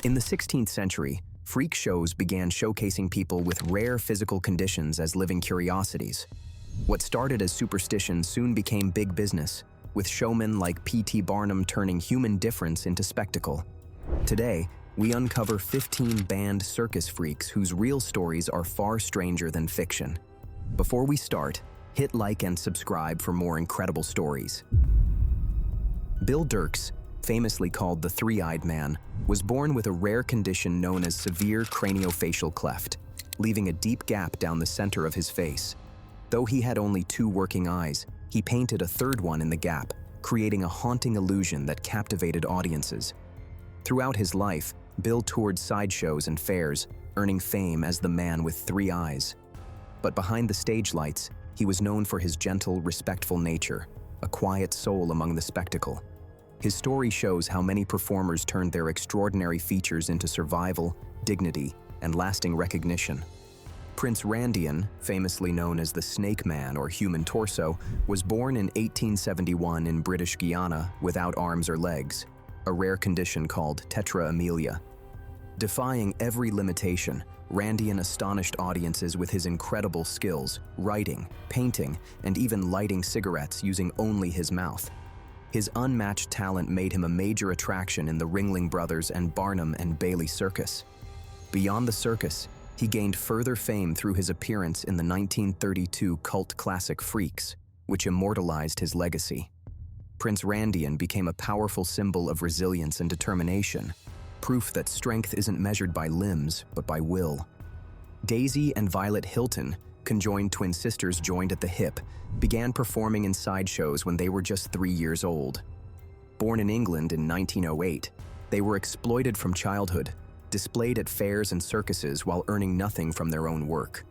In the 16th century, freak shows began showcasing people with rare physical conditions as living curiosities. What started as superstition soon became big business, with showmen like P.T. Barnum turning human difference into spectacle. Today, we uncover 15 banned circus freaks whose real stories are far stranger than fiction. Before we start, hit like and subscribe for more incredible stories. Bill Dirks, famously called the Three-Eyed Man, was born with a rare condition known as severe craniofacial cleft, leaving a deep gap down the center of his face. Though he had only 2 working eyes, he painted a third one in the gap, creating a haunting illusion that captivated audiences. Throughout his life, Bill toured sideshows and fairs, earning fame as the man with 3 eyes. But behind the stage lights, he was known for his gentle, respectful nature, a quiet soul among the spectacle. His story shows how many performers turned their extraordinary features into survival, dignity, and lasting recognition. Prince Randian, famously known as the Snake Man or Human Torso, was born in 1871 in British Guiana without arms or legs, a rare condition called tetraamelia. Defying every limitation, Randian astonished audiences with his incredible skills, writing, painting, and even lighting cigarettes using only his mouth. His unmatched talent made him a major attraction in the Ringling Brothers and Barnum and Bailey Circus. Beyond the circus, he gained further fame through his appearance in the 1932 cult classic Freaks, which immortalized his legacy. Prince Randian became a powerful symbol of resilience and determination, proof that strength isn't measured by limbs, but by will. Daisy and Violet Hilton, conjoined twin sisters joined at the hip, began performing in sideshows when they were just 3 years old. Born in England in 1908, they were exploited from childhood, displayed at fairs and circuses while earning nothing from their own work.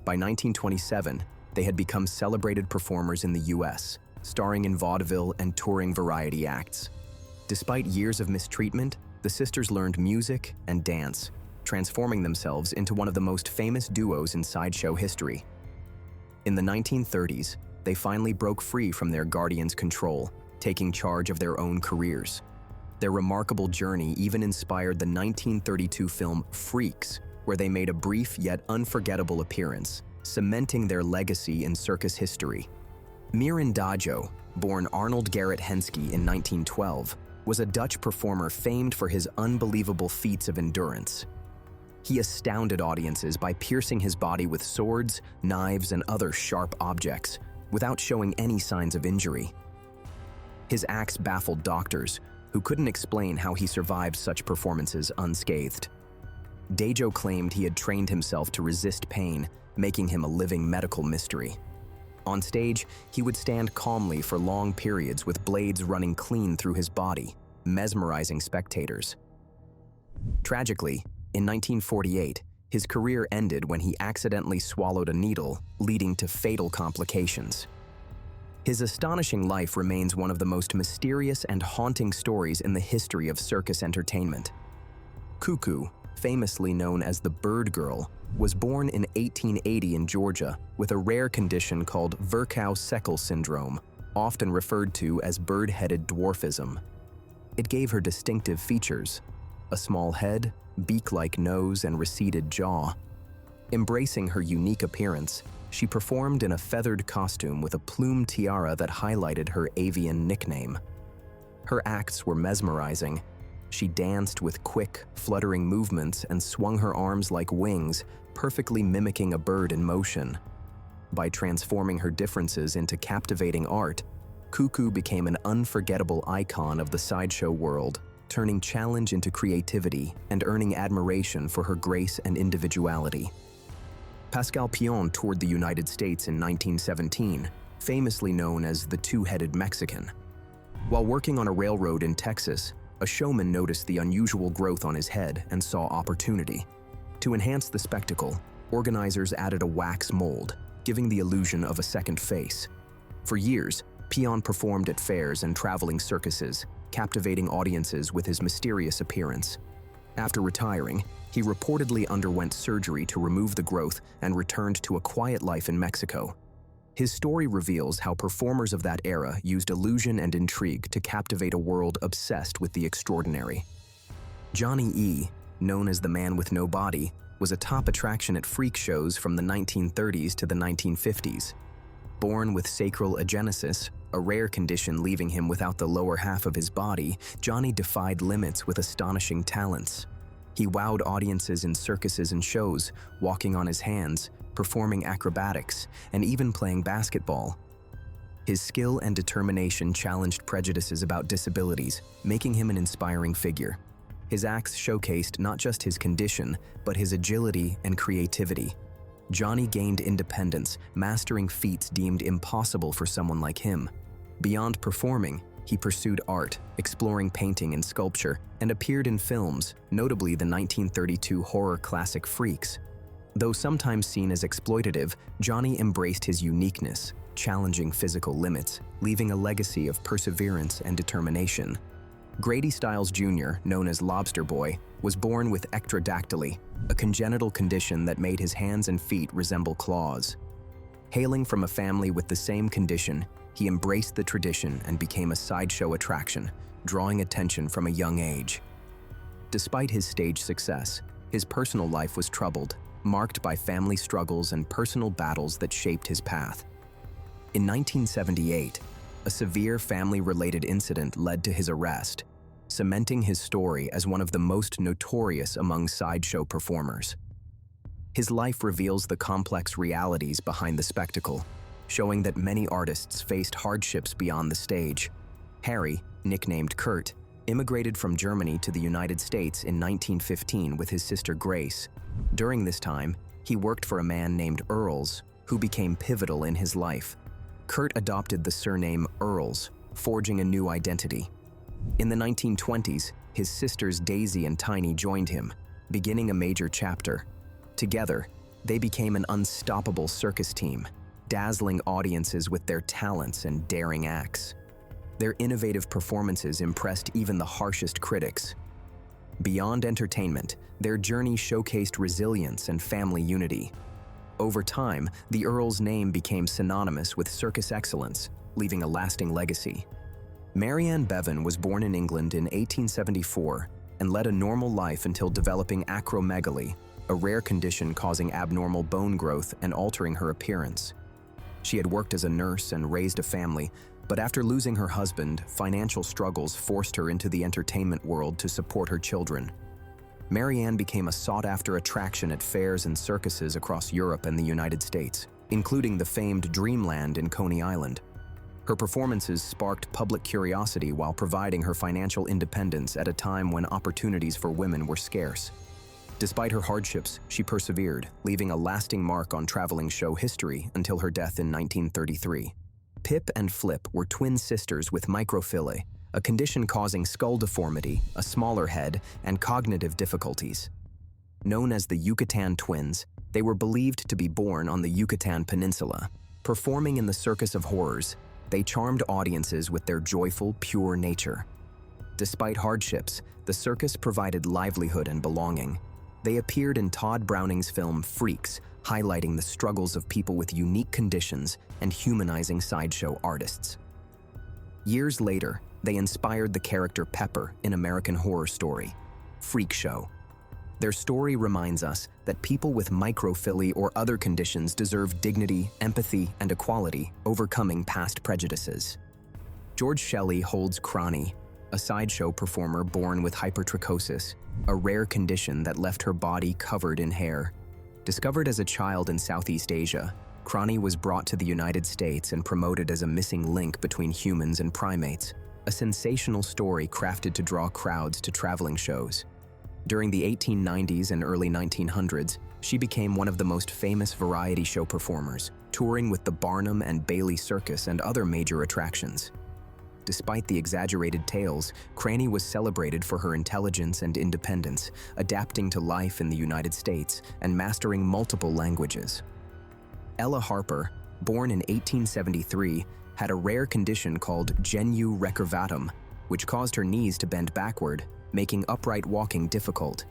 By 1927, they had become celebrated performers in the US, starring in vaudeville and touring variety acts. Despite years of mistreatment, the sisters learned music and dance, transforming themselves into one of the most famous duos in sideshow history. In the 1930s, they finally broke free from their guardians' control, taking charge of their own careers. Their remarkable journey even inspired the 1932 film Freaks, where they made a brief yet unforgettable appearance, cementing their legacy in circus history. Miran Dojo, born Arnold Gerrit Henske in 1912, was a Dutch performer famed for his unbelievable feats of endurance. He astounded audiences by piercing his body with swords, knives, and other sharp objects, without showing any signs of injury. His acts baffled doctors, who couldn't explain how he survived such performances unscathed. Dojo claimed he had trained himself to resist pain, making him a living medical mystery. On stage, he would stand calmly for long periods with blades running clean through his body, mesmerizing spectators. Tragically, in 1948, his career ended when he accidentally swallowed a needle, leading to fatal complications. His astonishing life remains one of the most mysterious and haunting stories in the history of circus entertainment. Cuckoo, famously known as the Bird Girl, was born in 1880 in Georgia with a rare condition called Virchow-Seckel syndrome, often referred to as bird-headed dwarfism. It gave her distinctive features: a small head, beak-like nose, and receded jaw. Embracing her unique appearance, she performed in a feathered costume with a plume tiara that highlighted her avian nickname. Her acts were mesmerizing. She danced with quick, fluttering movements and swung her arms like wings, perfectly mimicking a bird in motion. By transforming her differences into captivating art, Cuckoo became an unforgettable icon of the sideshow world, turning challenge into creativity and earning admiration for her grace and individuality. Pascal Pion toured the United States in 1917, famously known as the Two-Headed Mexican. While working on a railroad in Texas, a showman noticed the unusual growth on his head and saw opportunity. To enhance the spectacle, organizers added a wax mold, giving the illusion of a second face. For years, Pion performed at fairs and traveling circuses, captivating audiences with his mysterious appearance. After retiring, he reportedly underwent surgery to remove the growth and returned to a quiet life in Mexico. His story reveals how performers of that era used illusion and intrigue to captivate a world obsessed with the extraordinary. Johnny E., known as the man with no body, was a top attraction at freak shows from the 1930s to the 1950s. Born with sacral agenesis, a rare condition leaving him without the lower half of his body, Johnny defied limits with astonishing talents. He wowed audiences in circuses and shows, walking on his hands, performing acrobatics, and even playing basketball. His skill and determination challenged prejudices about disabilities, making him an inspiring figure. His acts showcased not just his condition, but his agility and creativity. Johnny gained independence, mastering feats deemed impossible for someone like him. Beyond performing, he pursued art, exploring painting and sculpture, and appeared in films, notably the 1932 horror classic Freaks. Though sometimes seen as exploitative, Johnny embraced his uniqueness, challenging physical limits, leaving a legacy of perseverance and determination. Grady Styles Jr., known as Lobster Boy, was born with ectrodactyly, a congenital condition that made his hands and feet resemble claws. Hailing from a family with the same condition, he embraced the tradition and became a sideshow attraction, drawing attention from a young age. Despite his stage success, his personal life was troubled, marked by family struggles and personal battles that shaped his path. In 1978, a severe family-related incident led to his arrest, cementing his story as one of the most notorious among sideshow performers. His life reveals the complex realities behind the spectacle, showing that many artists faced hardships beyond the stage. Harry, nicknamed Kurt, immigrated from Germany to the United States in 1915 with his sister Grace. During this time, he worked for a man named Earles, who became pivotal in his life. Kurt adopted the surname Earles, forging a new identity. In the 1920s, his sisters Daisy and Tiny joined him, beginning a major chapter. Together, they became an unstoppable circus team, dazzling audiences with their talents and daring acts. Their innovative performances impressed even the harshest critics. Beyond entertainment, their journey showcased resilience and family unity. Over time, the Earles' name became synonymous with circus excellence, leaving a lasting legacy. Maryanne Beavenon was born in England in 1874 and led a normal life until developing acromegaly, a rare condition causing abnormal bone growth and altering her appearance. She had worked as a nurse and raised a family, but after losing her husband, financial struggles forced her into the entertainment world to support her children. Maryanne became a sought-after attraction at fairs and circuses across Europe and the United States, including the famed Dreamland in Coney Island. Her performances sparked public curiosity while providing her financial independence at a time when opportunities for women were scarce. Despite her hardships, she persevered, leaving a lasting mark on traveling show history until her death in 1933. Pip and Flip were twin sisters with microphyly, a condition causing skull deformity, a smaller head, and cognitive difficulties. Known as the Yucatan Twins, they were believed to be born on the Yucatan Peninsula. Performing in the Circus of Horrors, they charmed audiences with their joyful, pure nature. Despite hardships, the circus provided livelihood and belonging. They appeared in Todd Browning's film Freaks, highlighting the struggles of people with unique conditions and humanizing sideshow artists. Years later, they inspired the character Pepper in American Horror Story, Freak Show. Their story reminds us that people with microphyly or other conditions deserve dignity, empathy, and equality, overcoming past prejudices. George Shelley holds Kronie, a sideshow performer born with hypertrichosis, a rare condition that left her body covered in hair. Discovered as a child in Southeast Asia, Kronie was brought to the United States and promoted as a missing link between humans and primates, a sensational story crafted to draw crowds to traveling shows. During the 1890s and early 1900s, she became one of the most famous variety show performers, touring with the Barnum and Bailey Circus and other major attractions. Despite the exaggerated tales, Kronie was celebrated for her intelligence and independence, adapting to life in the United States and mastering multiple languages. Ella Harper, born in 1873, had a rare condition called genu recurvatum, which caused her knees to bend backward, making upright walking difficult.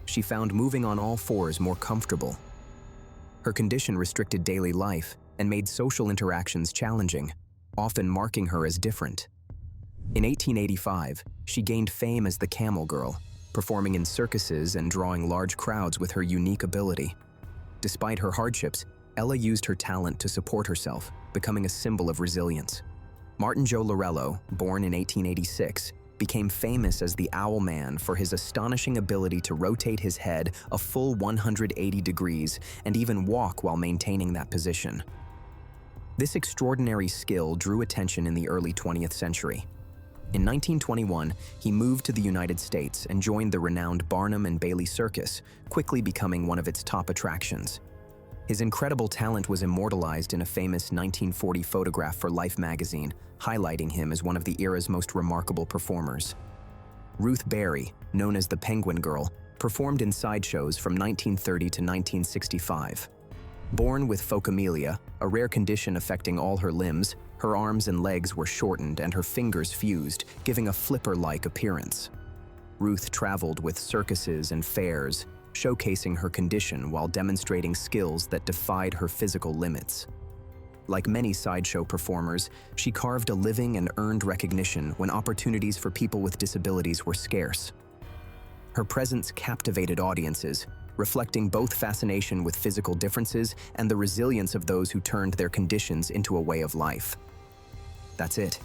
She found moving on all fours more comfortable. Her condition restricted daily life and made social interactions challenging, often marking her as different. In 1885, she gained fame as the Camel Girl, performing in circuses and drawing large crowds with her unique ability. Despite her hardships, Ella used her talent to support herself, becoming a symbol of resilience. Martin Joe Lorello, born in 1886, became famous as the Owl Man for his astonishing ability to rotate his head a full 180 degrees and even walk while maintaining that position. This extraordinary skill drew attention in the early 20th century. In 1921, he moved to the United States and joined the renowned Barnum and Bailey Circus, quickly becoming one of its top attractions. His incredible talent was immortalized in a famous 1940 photograph for Life magazine, highlighting him as one of the era's most remarkable performers. Ruth Berry, known as the Penguin Girl, performed in sideshows from 1930 to 1965. Born with phocomelia, a rare condition affecting all her limbs, her arms and legs were shortened and her fingers fused, giving a flipper-like appearance. Ruth traveled with circuses and fairs, showcasing her condition while demonstrating skills that defied her physical limits. Like many sideshow performers, she carved a living and earned recognition when opportunities for people with disabilities were scarce. Her presence captivated audiences, reflecting both fascination with physical differences and the resilience of those who turned their conditions into a way of life. That's it.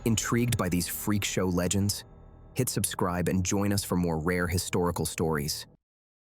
Intrigued by these freak show legends? Hit subscribe and join us for more rare historical stories.